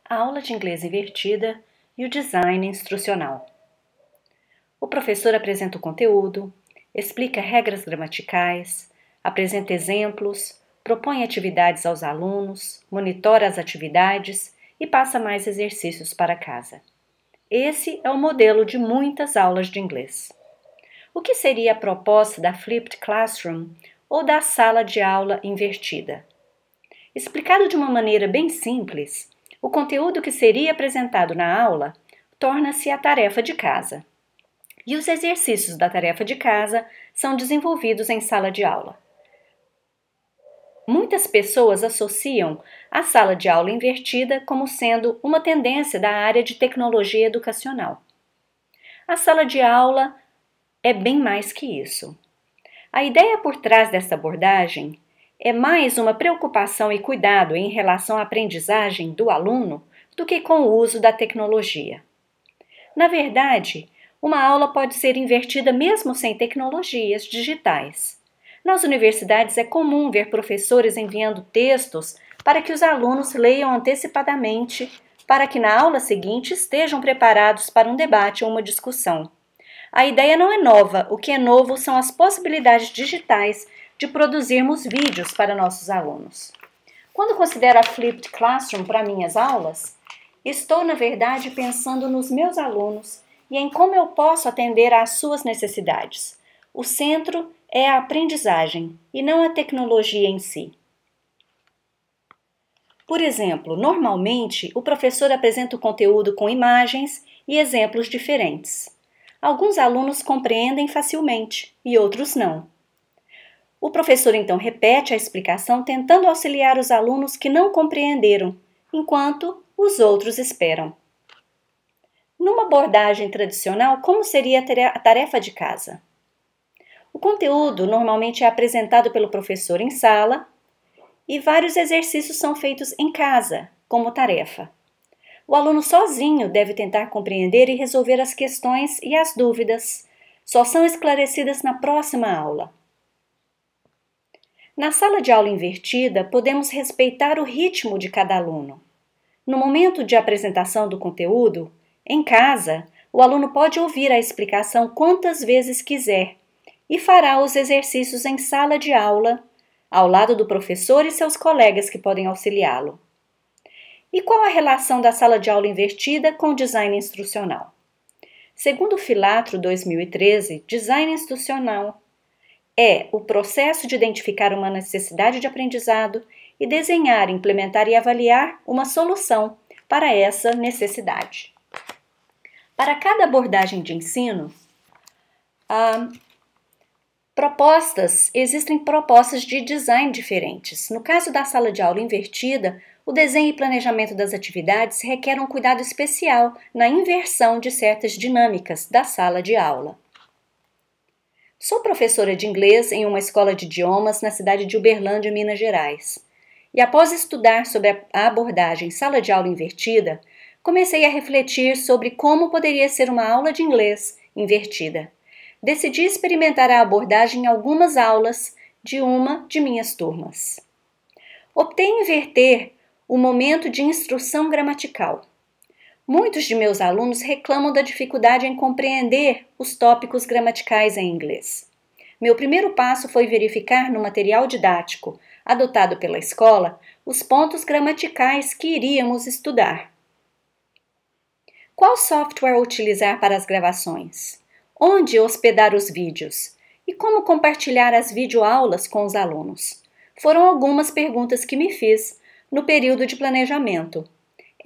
A aula de inglês invertida e o design instrucional. O professor apresenta o conteúdo, explica regras gramaticais, apresenta exemplos, propõe atividades aos alunos, monitora as atividades e passa mais exercícios para casa. Esse é o modelo de muitas aulas de inglês. O que seria a proposta da Flipped Classroom ou da sala de aula invertida? Explicado de uma maneira bem simples, o conteúdo que seria apresentado na aula torna-se a tarefa de casa. E os exercícios da tarefa de casa são desenvolvidos em sala de aula. Muitas pessoas associam a sala de aula invertida como sendo uma tendência da área de tecnologia educacional. A sala de aula é bem mais que isso. A ideia por trás dessa abordagem é mais uma preocupação e cuidado em relação à aprendizagem do aluno do que com o uso da tecnologia. Na verdade, uma aula pode ser invertida mesmo sem tecnologias digitais. Nas universidades é comum ver professores enviando textos para que os alunos leiam antecipadamente, para que na aula seguinte estejam preparados para um debate ou uma discussão. A ideia não é nova, o que é novo são as possibilidades digitais de produzirmos vídeos para nossos alunos. Quando considero a Flipped Classroom para minhas aulas, estou, na verdade, pensando nos meus alunos e em como eu posso atender às suas necessidades. O centro é a aprendizagem e não a tecnologia em si. Por exemplo, normalmente o professor apresenta o conteúdo com imagens e exemplos diferentes. Alguns alunos compreendem facilmente e outros não. O professor então repete a explicação tentando auxiliar os alunos que não compreenderam, enquanto os outros esperam. Numa abordagem tradicional, como seria a tarefa de casa? O conteúdo normalmente é apresentado pelo professor em sala e vários exercícios são feitos em casa, como tarefa. O aluno sozinho deve tentar compreender e resolver as questões e as dúvidas. Só são esclarecidas na próxima aula. Na sala de aula invertida, podemos respeitar o ritmo de cada aluno. No momento de apresentação do conteúdo, em casa, o aluno pode ouvir a explicação quantas vezes quiser e fará os exercícios em sala de aula, ao lado do professor e seus colegas que podem auxiliá-lo. E qual a relação da sala de aula invertida com o design instrucional? Segundo o Filatro 2013, design instrucional é o processo de identificar uma necessidade de aprendizado e desenhar, implementar e avaliar uma solução para essa necessidade. Para cada abordagem de ensino, existem propostas de design diferentes. No caso da sala de aula invertida, o desenho e planejamento das atividades requer um cuidado especial na inversão de certas dinâmicas da sala de aula. Sou professora de inglês em uma escola de idiomas na cidade de Uberlândia, Minas Gerais. E após estudar sobre a abordagem sala de aula invertida, comecei a refletir sobre como poderia ser uma aula de inglês invertida. Decidi experimentar a abordagem em algumas aulas de uma de minhas turmas. Optei em inverter o momento de instrução gramatical. Muitos de meus alunos reclamam da dificuldade em compreender os tópicos gramaticais em inglês. Meu primeiro passo foi verificar no material didático adotado pela escola os pontos gramaticais que iríamos estudar. Qual software utilizar para as gravações? Onde hospedar os vídeos? E como compartilhar as videoaulas com os alunos? Foram algumas perguntas que me fiz no período de planejamento.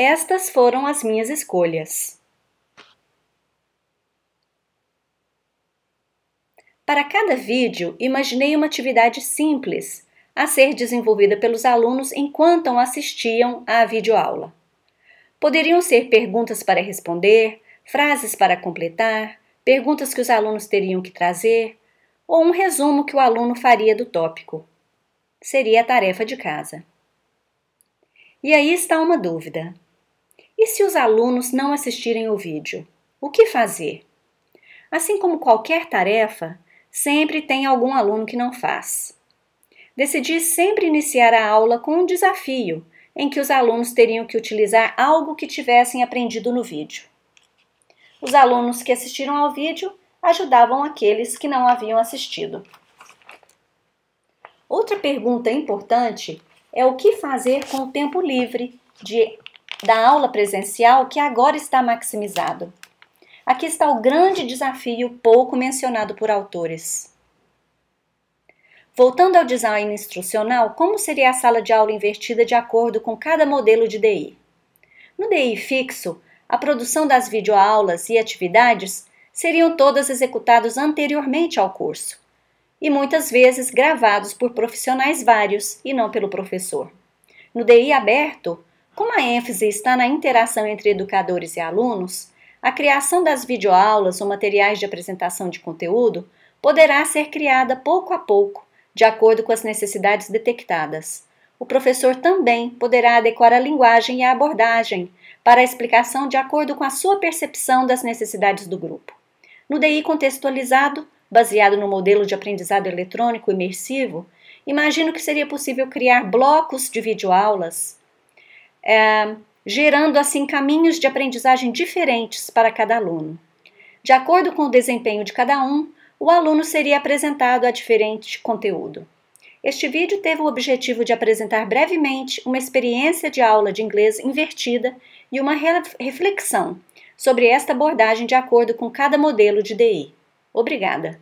Estas foram as minhas escolhas. Para cada vídeo, imaginei uma atividade simples a ser desenvolvida pelos alunos enquanto assistiam à videoaula. Poderiam ser perguntas para responder, frases para completar, perguntas que os alunos teriam que trazer, ou um resumo que o aluno faria do tópico. Seria a tarefa de casa. E aí está uma dúvida. E se os alunos não assistirem o vídeo? O que fazer? Assim como qualquer tarefa, sempre tem algum aluno que não faz. Decidi sempre iniciar a aula com um desafio em que os alunos teriam que utilizar algo que tivessem aprendido no vídeo. Os alunos que assistiram ao vídeo ajudavam aqueles que não haviam assistido. Outra pergunta importante é o que fazer com o tempo livre da aula presencial que agora está maximizado. Aqui está o grande desafio pouco mencionado por autores. Voltando ao design instrucional, como seria a sala de aula invertida de acordo com cada modelo de DI? No DI fixo, a produção das videoaulas e atividades seriam todas executadas anteriormente ao curso, e muitas vezes gravados por profissionais vários e não pelo professor. No DI aberto, como a ênfase está na interação entre educadores e alunos, a criação das videoaulas ou materiais de apresentação de conteúdo poderá ser criada pouco a pouco, de acordo com as necessidades detectadas. O professor também poderá adequar a linguagem e a abordagem para a explicação de acordo com a sua percepção das necessidades do grupo. No DI contextualizado, baseado no modelo de aprendizado eletrônico imersivo, imagino que seria possível criar blocos de videoaulas, gerando assim caminhos de aprendizagem diferentes para cada aluno. De acordo com o desempenho de cada um, o aluno seria apresentado a diferente conteúdo. Este vídeo teve o objetivo de apresentar brevemente uma experiência de aula de inglês invertida e uma reflexão sobre esta abordagem de acordo com cada modelo de DI. Obrigada!